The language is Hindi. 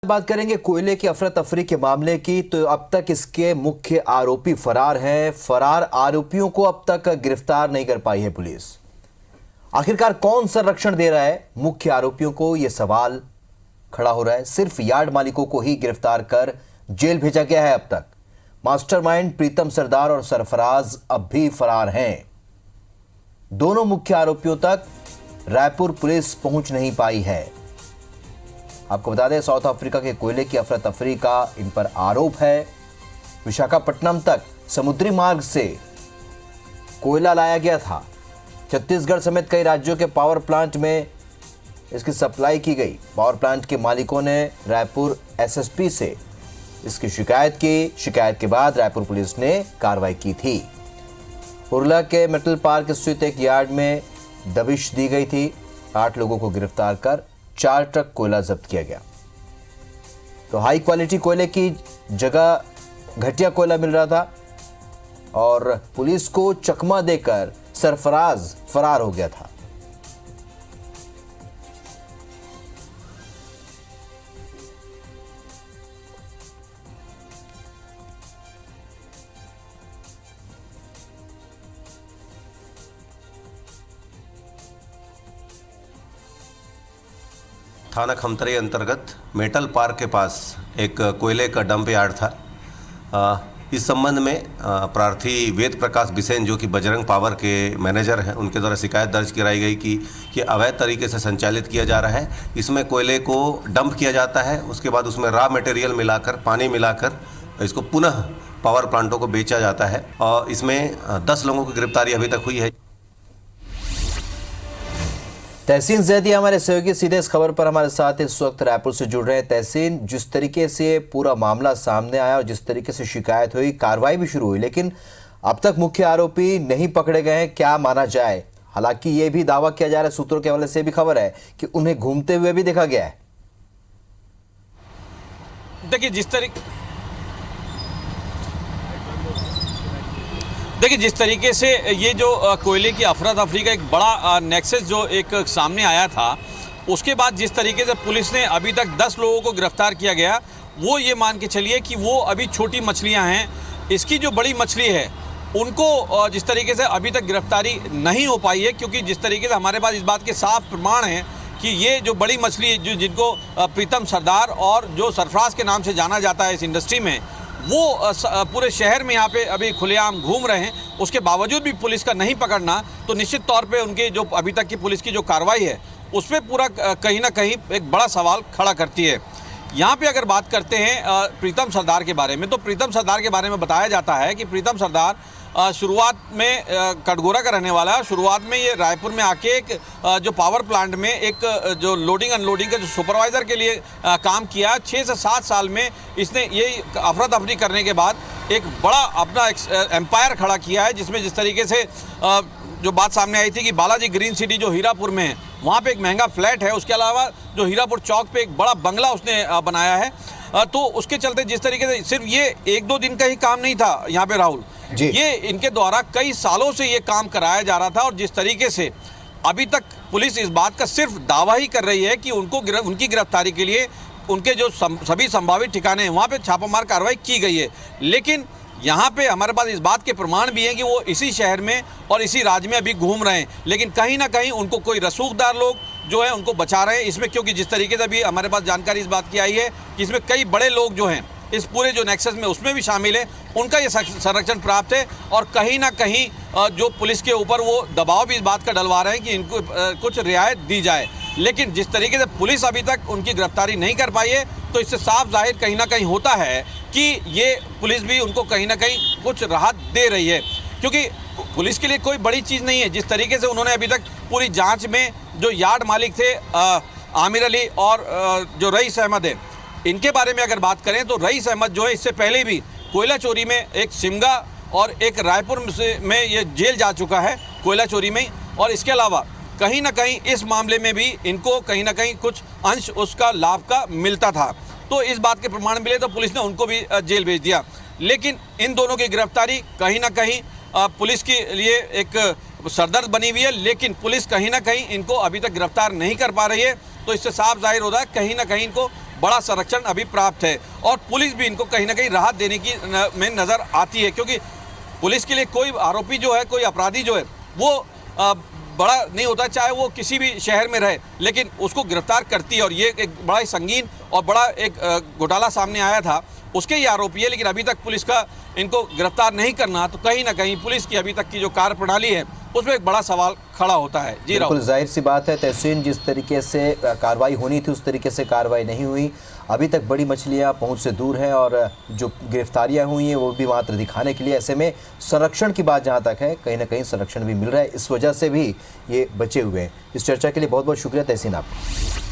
बात करेंगे कोयले की अफरा तफरी के मामले की। तो अब तक इसके मुख्य आरोपी फरार हैं। फरार आरोपियों को अब तक गिरफ्तार नहीं कर पाई है पुलिस। आखिरकार कौन संरक्षण दे रहा है मुख्य आरोपियों को, यह सवाल खड़ा हो रहा है। सिर्फ यार्ड मालिकों को ही गिरफ्तार कर जेल भेजा गया है अब तक। मास्टरमाइंड प्रीतम सरदार और सरफराज अब भी फरार हैं। दोनों मुख्य आरोपियों तक रायपुर पुलिस पहुंच नहीं पाई है। आपको बता दें, साउथ अफ्रीका के कोयले की अफरा तफरी का इन पर आरोप है। विशाखापट्टनम तक समुद्री मार्ग से कोयला लाया गया था। छत्तीसगढ़ समेत कई राज्यों के पावर प्लांट में इसकी सप्लाई की गई। पावर प्लांट के मालिकों ने रायपुर एसएसपी से इसकी शिकायत की। शिकायत के बाद रायपुर पुलिस ने कार्रवाई की थी। उरला के मेटल पार्क स्थित एक यार्ड में दबिश दी गई थी। 8 लोगों को गिरफ्तार कर 4 ट्रक कोयला जब्त किया गया। तो हाई क्वालिटी कोयले की जगह घटिया कोयला मिल रहा था और पुलिस को चकमा देकर सरफराज फरार हो गया था। थाना खमतरी अंतर्गत मेटल पार्क के पास एक कोयले का डंप यार्ड था। इस संबंध में प्रार्थी वेद प्रकाश बिसेन, जो कि बजरंग पावर के मैनेजर हैं, उनके द्वारा शिकायत दर्ज कराई गई कि ये अवैध तरीके से संचालित किया जा रहा है। इसमें कोयले को डंप किया जाता है, उसके बाद उसमें रॉ मटेरियल मिलाकर, पानी मिलाकर इसको पुनः पावर प्लांटों को बेचा जाता है। और इसमें 10 लोगों की गिरफ्तारी अभी तक हुई है। तहसीन जैदी हमारे सहयोगी सीधे इस खबर पर हमारे साथ इस वक्त रायपुर से जुड़ रहे हैं। तहसीन, जिस तरीके से पूरा मामला सामने आया और जिस तरीके से शिकायत हुई, कार्रवाई भी शुरू हुई, लेकिन अब तक मुख्य आरोपी नहीं पकड़े गए हैं, क्या माना जाए? हालांकि ये भी दावा किया जा रहा है, सूत्रों के हवाले से भी खबर है कि उन्हें घूमते हुए भी देखा गया है। देखिए, जिस तरीके से ये जो कोयले की अफरा तफरी का एक बड़ा नेक्सस जो एक सामने आया था, उसके बाद जिस तरीके से पुलिस ने अभी तक 10 लोगों को गिरफ्तार किया गया, वो ये मान के चलिए कि वो अभी छोटी मछलियां हैं। इसकी जो बड़ी मछली है उनको जिस तरीके से अभी तक गिरफ्तारी नहीं हो पाई है, क्योंकि जिस तरीके से हमारे पास इस बात के साफ प्रमाण हैं कि ये जो बड़ी मछली जिनको प्रीतम सरदार और जो सरफराज के नाम से जाना जाता है इस इंडस्ट्री में, वो पूरे शहर में यहाँ पे अभी खुलेआम घूम रहे हैं। उसके बावजूद भी पुलिस का नहीं पकड़ना, तो निश्चित तौर पे उनके जो अभी तक की पुलिस की जो कार्रवाई है उस पर पूरा कहीं ना कहीं एक बड़ा सवाल खड़ा करती है। यहाँ पे अगर बात करते हैं प्रीतम सरदार के बारे में, तो प्रीतम सरदार के बारे में बताया जाता है कि प्रीतम सरदार शुरुआत में कटघोरा का रहने वाला है। शुरुआत में ये रायपुर में आके एक जो पावर प्लांट में एक जो लोडिंग अनलोडिंग का जो सुपरवाइज़र के लिए काम किया। 6 से 7 साल में इसने ये अफरा तफरी करने के बाद एक बड़ा अपना एम्पायर खड़ा किया है, जिसमें जिस तरीके से जो बात सामने आई थी कि बालाजी ग्रीन सिटी जो हीरापुर में है, वहाँ पे एक महंगा फ्लैट है। उसके अलावा जो हीरापुर चौक पे एक बड़ा बंगला उसने बनाया है। तो उसके चलते जिस तरीके से सिर्फ ये 1-2 दिन का ही काम नहीं था यहाँ पे राहुल, ये इनके द्वारा कई सालों से ये काम कराया जा रहा था। और जिस तरीके से अभी तक पुलिस इस बात का सिर्फ दावा ही कर रही है कि उनकी गिरफ्तारी के लिए उनके जो सभी संभावित ठिकाने हैं वहाँ पे छापामार कार्रवाई की गई है। लेकिन यहाँ पे हमारे पास इस बात के प्रमाण भी हैं कि वो इसी शहर में और इसी राज्य में अभी घूम रहे हैं, लेकिन कहीं ना कहीं उनको कोई रसूखदार लोग जो है उनको बचा रहे हैं इसमें। क्योंकि जिस तरीके से अभी हमारे पास जानकारी इस बात की आई है कि इसमें कई बड़े लोग जो हैं इस पूरे जो नेक्सस में उसमें भी शामिल है, उनका ये संरक्षण प्राप्त है। और कहीं ना कहीं जो पुलिस के ऊपर वो दबाव भी इस बात का डलवा रहे हैं कि इनको कुछ रियायत दी जाए। लेकिन जिस तरीके से पुलिस अभी तक उनकी गिरफ्तारी नहीं कर पाई है, तो इससे साफ जाहिर कहीं ना कहीं होता है कि ये पुलिस भी उनको कहीं ना कहीं कुछ राहत दे रही है। क्योंकि पुलिस के लिए कोई बड़ी चीज़ नहीं है। जिस तरीके से उन्होंने अभी तक पूरी जाँच में जो यार्ड मालिक थे आमिर अली और जो रईस अहमद है, इनके बारे में अगर बात करें तो रईस अहमद जो है इससे पहले भी कोयला चोरी में एक सिमगा और एक रायपुर में ये जेल जा चुका है कोयला चोरी में। और इसके अलावा कहीं ना कहीं इस मामले में भी इनको कहीं ना कहीं कुछ अंश उसका लाभ का मिलता था। तो इस बात के प्रमाण मिले तो पुलिस ने उनको भी जेल भेज दिया। लेकिन इन दोनों की गिरफ्तारी कहीं ना कहीं पुलिस के लिए एक सरदर्द बनी हुई है, लेकिन पुलिस कहीं ना कहीं इनको अभी तक गिरफ्तार नहीं कर पा रही है। तो इससे साफ जाहिर होता है कहीं ना कहीं इनको बड़ा संरक्षण अभी प्राप्त है और पुलिस भी इनको कहीं ना कहीं राहत देने की में नज़र आती है, क्योंकि पुलिस के लिए कोई आरोपी जो है, कोई अपराधी जो है वो बड़ा नहीं होता, चाहे वो किसी भी शहर में रहे, लेकिन उसको गिरफ्तार करती है। और ये एक बड़ा ही संगीन और बड़ा एक घोटाला सामने आया था, उसके ही आरोपी है, लेकिन अभी तक पुलिस का इनको गिरफ्तार नहीं करना, तो कहीं ना कहीं पुलिस की अभी तक की जो कार्यप्रणाली है उसमें एक बड़ा सवाल खड़ा होता है। जी बिल्कुल जाहिर सी बात है तहसीन, जिस तरीके से कार्रवाई होनी थी उस तरीके से कार्रवाई नहीं हुई। अभी तक बड़ी मछलियां पहुंच से दूर हैं और जो गिरफ्तारियां हुई हैं वो भी मात्र दिखाने के लिए। ऐसे में संरक्षण की बात जहां तक है, कहीं ना कहीं संरक्षण भी मिल रहा है, इस वजह से भी ये बचे हुए हैं। इस चर्चा के लिए बहुत बहुत शुक्रिया तहसीन आपका।